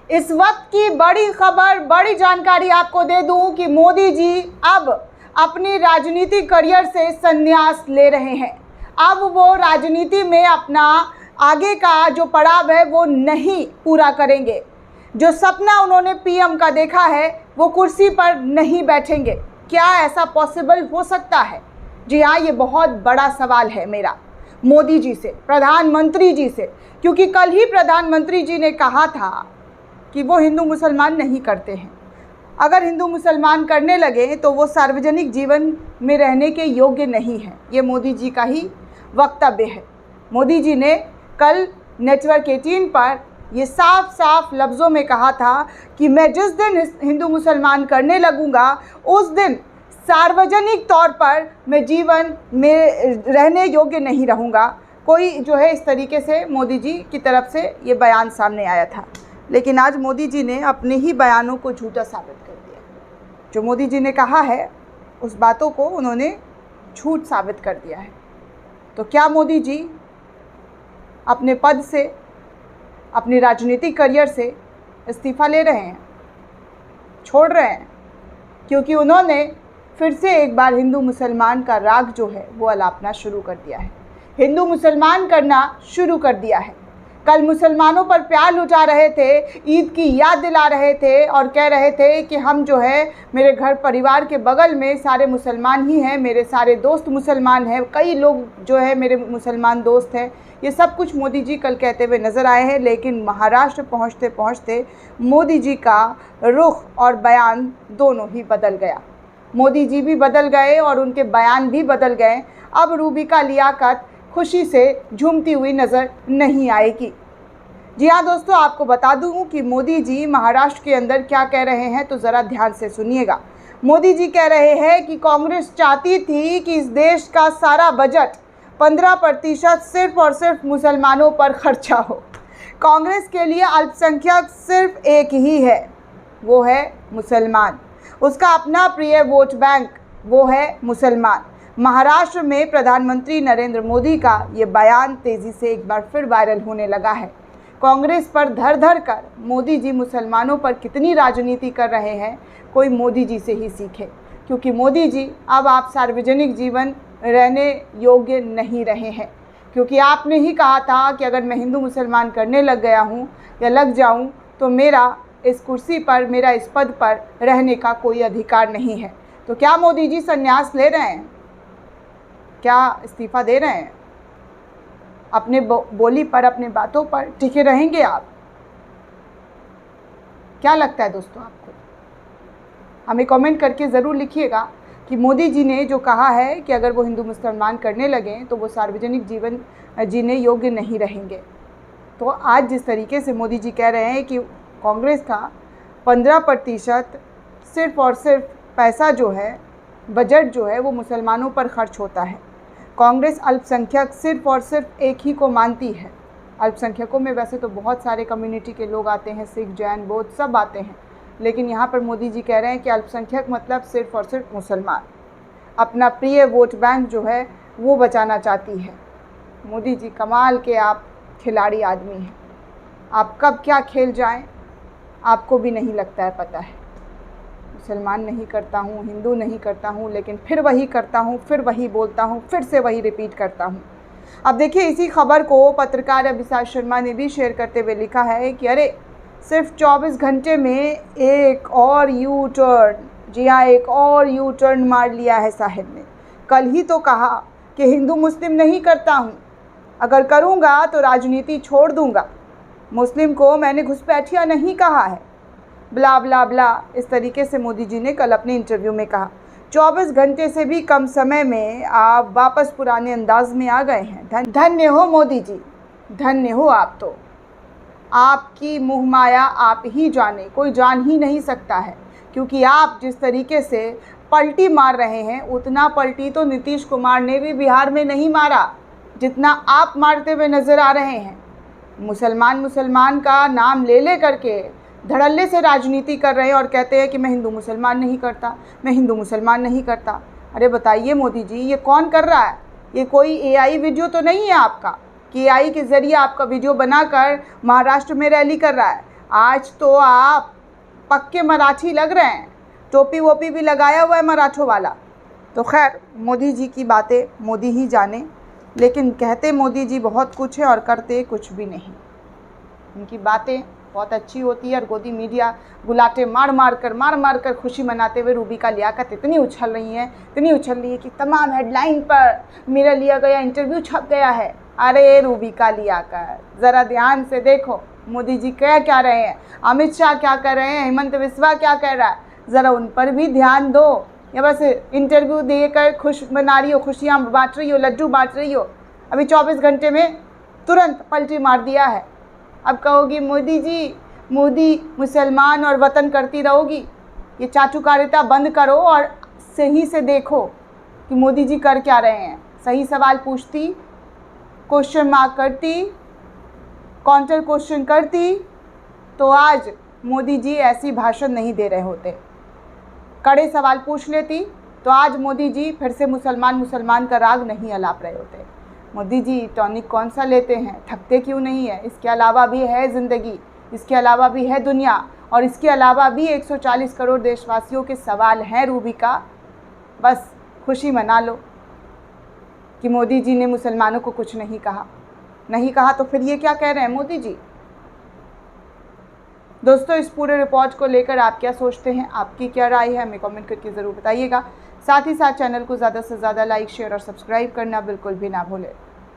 इस वक्त की बड़ी खबर, बड़ी जानकारी आपको दे दूं कि मोदी जी अब अपनी राजनीतिक करियर से संन्यास ले रहे हैं। अब वो राजनीति में अपना आगे का जो पड़ाव है वो नहीं पूरा करेंगे। जो सपना उन्होंने पीएम का देखा है वो कुर्सी पर नहीं बैठेंगे। क्या ऐसा पॉसिबल हो सकता है? जी हाँ, ये बहुत बड़ा सवाल है मेरा मोदी जी से, प्रधानमंत्री जी से, क्योंकि कल ही प्रधानमंत्री जी ने कहा था कि वो हिंदू मुसलमान नहीं करते हैं। अगर हिंदू मुसलमान करने लगे तो वो सार्वजनिक जीवन में रहने के योग्य नहीं हैं। ये मोदी जी का ही वक्तव्य है। मोदी जी ने कल नेटवर्क 18 पर ये साफ साफ लफ्ज़ों में कहा था कि मैं जिस दिन हिंदू मुसलमान करने लगूंगा उस दिन सार्वजनिक तौर पर मैं जीवन में रहने योग्य नहीं रहूँगा। कोई जो है इस तरीके से मोदी जी की तरफ से ये बयान सामने आया था, लेकिन आज मोदी जी ने अपने ही बयानों को झूठा साबित कर दिया। जो मोदी जी ने कहा है उस बातों को उन्होंने झूठ साबित कर दिया है। तो क्या मोदी जी अपने पद से, अपनी राजनीतिक करियर से इस्तीफ़ा ले रहे हैं, छोड़ रहे हैं? क्योंकि उन्होंने फिर से एक बार हिंदू मुसलमान का राग जो है वो अलापना शुरू कर दिया है, हिंदू मुसलमान करना शुरू कर दिया है। कल मुसलमानों पर प्यार लुटा रहे थे, ईद की याद दिला रहे थे और कह रहे थे कि हम जो है, मेरे घर परिवार के बगल में सारे मुसलमान ही हैं, मेरे सारे दोस्त मुसलमान हैं, कई लोग जो है मेरे मुसलमान दोस्त हैं। ये सब कुछ मोदी जी कल कहते हुए नज़र आए हैं। लेकिन महाराष्ट्र पहुंचते पहुंचते मोदी जी का रुख और बयान दोनों ही बदल गया। मोदी जी भी बदल गए और उनके बयान भी बदल गए। अब रूबिका लियाकत खुशी से झूमती हुई नज़र नहीं आएगी। जी हाँ दोस्तों, आपको बता दूं कि मोदी जी महाराष्ट्र के अंदर क्या कह रहे हैं, तो ज़रा ध्यान से सुनिएगा। मोदी जी कह रहे हैं कि कांग्रेस चाहती थी कि इस देश का सारा बजट 15% सिर्फ और सिर्फ मुसलमानों पर खर्चा हो। कांग्रेस के लिए अल्पसंख्यक सिर्फ एक ही है, वो है मुसलमान। उसका अपना प्रिय वोट बैंक वो है मुसलमान। महाराष्ट्र में प्रधानमंत्री नरेंद्र मोदी का ये बयान तेज़ी से एक बार फिर वायरल होने लगा है। कांग्रेस पर धर धर कर मोदी जी मुसलमानों पर कितनी राजनीति कर रहे हैं, कोई मोदी जी से ही सीखे। क्योंकि मोदी जी अब आप सार्वजनिक जीवन रहने योग्य नहीं रहे हैं। क्योंकि आपने ही कहा था कि अगर मैं हिंदू मुसलमान करने लग गया हूँ या लग जाऊँ तो मेरा इस कुर्सी पर, मेरा इस पद पर रहने का कोई अधिकार नहीं है। तो क्या मोदी जी संन्यास ले रहे हैं? क्या इस्तीफ़ा दे रहे हैं? अपने बोली पर, अपने बातों पर टिके रहेंगे आप? क्या लगता है दोस्तों आपको? हमें कमेंट करके ज़रूर लिखिएगा कि मोदी जी ने जो कहा है कि अगर वो हिंदू मुसलमान करने लगें तो वो सार्वजनिक जीवन जीने योग्य नहीं रहेंगे। तो आज जिस तरीके से मोदी जी कह रहे हैं कि कांग्रेस का 15% सिर्फ़ और सिर्फ पैसा जो है, बजट जो है वो मुसलमानों पर खर्च होता है। कांग्रेस अल्पसंख्यक सिर्फ़ और सिर्फ एक ही को मानती है। अल्पसंख्यकों में वैसे तो बहुत सारे कम्युनिटी के लोग आते हैं, सिख, जैन, बौद्ध सब आते हैं, लेकिन यहाँ पर मोदी जी कह रहे हैं कि अल्पसंख्यक मतलब सिर्फ़ और सिर्फ मुसलमान। अपना प्रिय वोट बैंक जो है वो बचाना चाहती है। मोदी जी कमाल के आप खिलाड़ी आदमी हैं। आप कब क्या खेल जाएं आपको भी नहीं लगता है पता है। मुसलमान नहीं करता हूँ, हिंदू नहीं करता हूँ, लेकिन फिर वही करता हूँ, फिर वही बोलता हूँ, फिर से वही रिपीट करता हूँ। अब देखिए, इसी खबर को पत्रकार अभिषेक शर्मा ने भी शेयर करते हुए लिखा है कि अरे सिर्फ 24 घंटे में एक और यू टर्न, जी हाँ, एक और यू टर्न मार लिया है साहिब ने। कल ही तो कहा कि हिंदू मुस्लिम नहीं करता हूँ, अगर करूँगा तो राजनीति छोड़ दूँगा, मुस्लिम को मैंने घुसपैठिया नहीं कहा है, ब्ला ब्ला ब्ला। इस तरीके से मोदी जी ने कल अपने इंटरव्यू में कहा। 24 घंटे से भी कम समय में आप वापस पुराने अंदाज में आ गए हैं। धन्य हो मोदी जी, धन्य हो आप। तो आपकी मुँह माया आप ही जाने, कोई जान ही नहीं सकता है। क्योंकि आप जिस तरीके से पलटी मार रहे हैं, उतना पलटी तो नीतीश कुमार ने भी बिहार में नहीं मारा जितना आप मारते हुए नज़र आ रहे हैं। मुसलमान का नाम ले करके धड़ल्ले से राजनीति कर रहे हैं और कहते हैं कि मैं हिंदू मुसलमान नहीं करता, मैं हिंदू मुसलमान नहीं करता। अरे बताइए मोदी जी, ये कौन कर रहा है? ये कोई एआई वीडियो तो नहीं है आपका कि एआई के ज़रिए आपका वीडियो बनाकर महाराष्ट्र में रैली कर रहा है? आज तो आप पक्के मराठी लग रहे हैं, टोपी वोपी भी लगाया हुआ है मराठों वाला। तो खैर, मोदी जी की बातें मोदी ही जाने, लेकिन कहते मोदी जी बहुत कुछ है और करते कुछ भी नहीं। उनकी बातें बहुत अच्छी होती है और गोदी मीडिया गुलाटे मार मार कर खुशी मनाते हुए रूबी का लियाकत इतनी उछल रही है कि तमाम हेडलाइन पर मेरा लिया गया इंटरव्यू छप गया है। अरे रूबी का लियाकत, ज़रा ध्यान से देखो मोदी जी कह क्या रहे हैं, अमित शाह क्या कर रहे हैं, हेमंत बिस्वा क्या कह रहा है, ज़रा उन पर भी ध्यान दो। या बस इंटरव्यू देकर खुश मना रही हो, खुशियाँ बाँट रही हो, लड्डू बाँट रही हो। अभी 24 घंटे में तुरंत पलटी मार दिया है। अब कहोगी मोदी जी, मोदी मुसलमान और वतन करती रहोगी। ये चाटुकारिता बंद करो और सही से देखो कि मोदी जी कर क्या रहे हैं। सही सवाल पूछती, क्वेश्चन मार्क करती, काउंटर क्वेश्चन करती, तो आज मोदी जी ऐसी भाषण नहीं दे रहे होते। कड़े सवाल पूछ लेती तो आज मोदी जी फिर से मुसलमान का राग नहीं अलाप रहे होते। मोदी जी टॉनिक कौन सा लेते हैं, थकते क्यों नहीं है? इसके अलावा भी है ज़िंदगी, इसके अलावा भी है दुनिया, और इसके अलावा भी 140 करोड़ देशवासियों के सवाल हैं रूबी का। बस खुशी मना लो कि मोदी जी ने मुसलमानों को कुछ नहीं कहा तो फिर ये क्या कह रहे हैं मोदी जी? दोस्तों, इस पूरे रिपोर्ट को लेकर आप क्या सोचते हैं, आपकी क्या राय है, हमें कमेंट करके ज़रूर बताइएगा। साथ ही साथ चैनल को ज़्यादा से ज़्यादा लाइक, शेयर और सब्सक्राइब करना बिल्कुल भी ना भूलें।